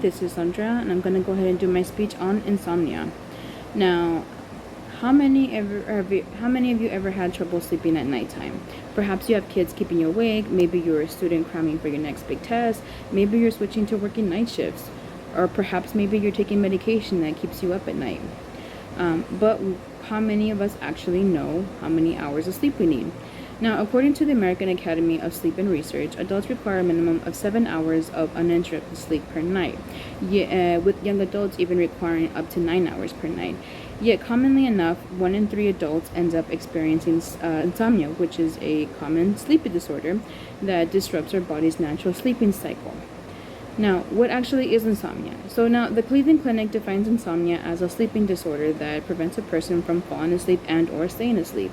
this is Sandra, and I'm going to go ahead and do my speech on insomnia. Now, how many of you ever had trouble sleeping at nighttime? Perhaps you have kids keeping you awake, maybe you're a student cramming for your next big test, maybe you're switching to working night shifts, or perhaps maybe you're taking medication that keeps you up at night. But how many of us actually know how many hours of sleep we need? Now, according to the American Academy of Sleep and Research, adults require a minimum of 7 hours of uninterrupted sleep per night, with young adults even requiring up to 9 hours per night. Yet, commonly enough, 1 in 3 adults ends up experiencing insomnia, which is a common sleep disorder that disrupts our body's natural sleeping cycle. Now, what actually is insomnia? So now, the Cleveland Clinic defines insomnia as a sleeping disorder that prevents a person from falling asleep and or staying asleep.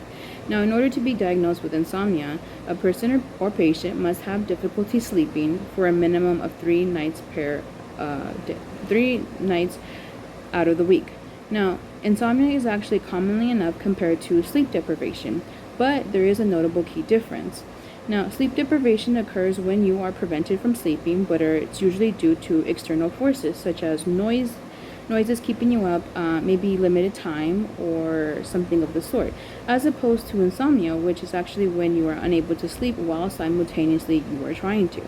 Now, in order to be diagnosed with insomnia, a person or patient must have difficulty sleeping for a minimum of 3 nights 3 nights out of the week. Now, insomnia is actually commonly enough compared to sleep deprivation, but there is a notable key difference. Now, sleep deprivation occurs when you are prevented from sleeping, but it's usually due to external forces such as noises keeping you up, maybe limited time or something of the sort, as opposed to insomnia, which is actually when you are unable to sleep while simultaneously you are trying to.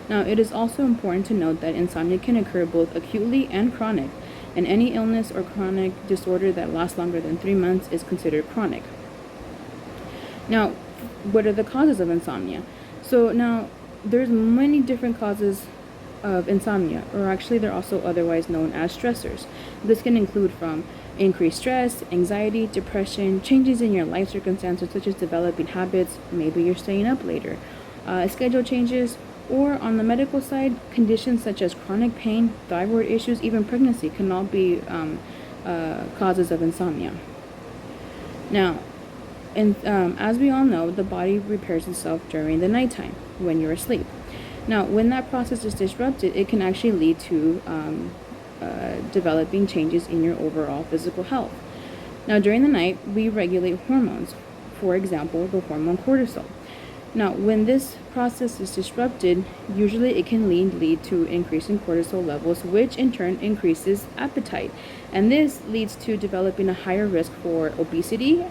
Now, it is also important to note that insomnia can occur both acutely and chronic, and any illness or chronic disorder that lasts longer than 3 months is considered chronic. Now, what are the causes of insomnia? So now, there's many different causes of insomnia, or actually they're also otherwise known as stressors. This can include from increased stress, anxiety, depression, changes in your life circumstances such as developing habits, maybe you're staying up later, schedule changes, or on the medical side, conditions such as chronic pain, thyroid issues, even pregnancy can all be causes of insomnia. Now, as we all know, the body repairs itself during the nighttime when you're asleep. Now, when that process is disrupted, it can actually lead to developing changes in your overall physical health. Now, during the night, we regulate hormones, for example, the hormone cortisol. Now, when this process is disrupted, usually it can lead to increasing cortisol levels, which in turn increases appetite. And this leads to developing a higher risk for obesity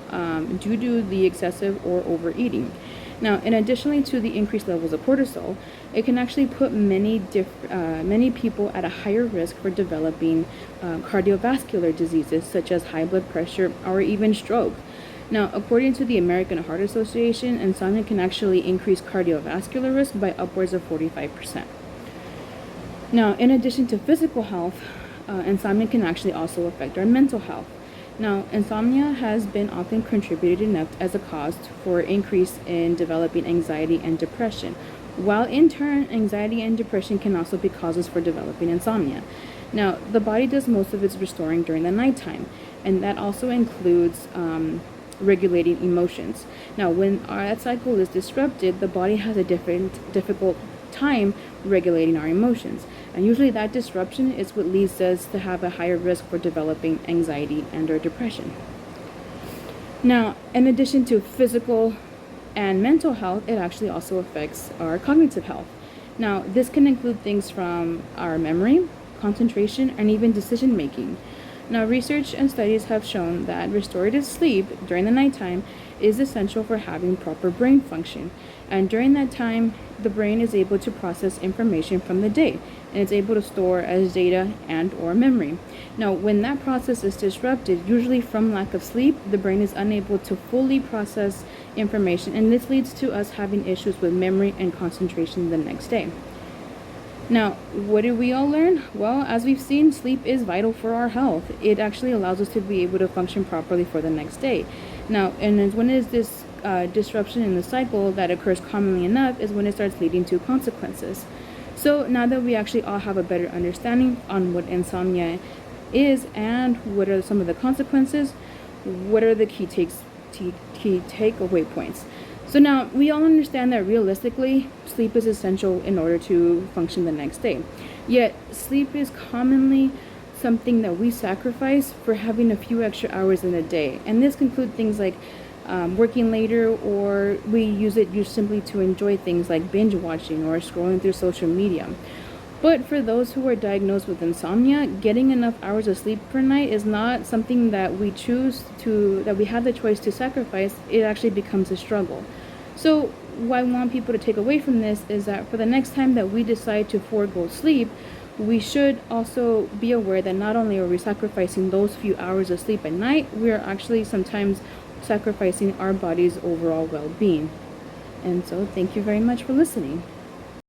due to the excessive or overeating. Now, in addition to the increased levels of cortisol, it can actually put many people at a higher risk for developing cardiovascular diseases such as high blood pressure or even stroke. Now, according to the American Heart Association, insomnia can actually increase cardiovascular risk by upwards of 45%. Now, in addition to physical health, insomnia can actually also affect our mental health. Now, insomnia has been often contributed enough as a cause for increase in developing anxiety and depression, while in turn, anxiety and depression can also be causes for developing insomnia. Now, the body does most of its restoring during the nighttime, and that also includes regulating emotions. Now, when that cycle is disrupted, the body has a difficult time regulating our emotions. And usually that disruption is what leads us to have a higher risk for developing anxiety and or depression. Now, in addition to physical and mental health, it actually also affects our cognitive health. Now, this can include things from our memory, concentration, and even decision making. Now, research and studies have shown that restorative sleep during the nighttime is essential for having proper brain function. And during that time, the brain is able to process information from the day, and it's able to store as data and or memory. Now, when that process is disrupted, usually from lack of sleep, the brain is unable to fully process information, and this leads to us having issues with memory and concentration the next day. Now, what did we all learn? Well, as we've seen, sleep is vital for our health. It actually allows us to be able to function properly for the next day. Now, and when is this disruption in the cycle that occurs commonly enough is when it starts leading to consequences. So now that we actually all have a better understanding on what insomnia is and what are some of the consequences, what are the key takeaway points? So now we all understand that realistically, sleep is essential in order to function the next day. Yet sleep is commonly something that we sacrifice for having a few extra hours in a day. And this can include things like working later, or we use it simply to enjoy things like binge watching or scrolling through social media. But for those who are diagnosed with insomnia, getting enough hours of sleep per night is not something that we have the choice to sacrifice. It actually becomes a struggle. So what I want people to take away from this is that for the next time that we decide to forego sleep, we should also be aware that not only are we sacrificing those few hours of sleep at night, we are actually sometimes sacrificing our body's overall well-being. And so thank you very much for listening.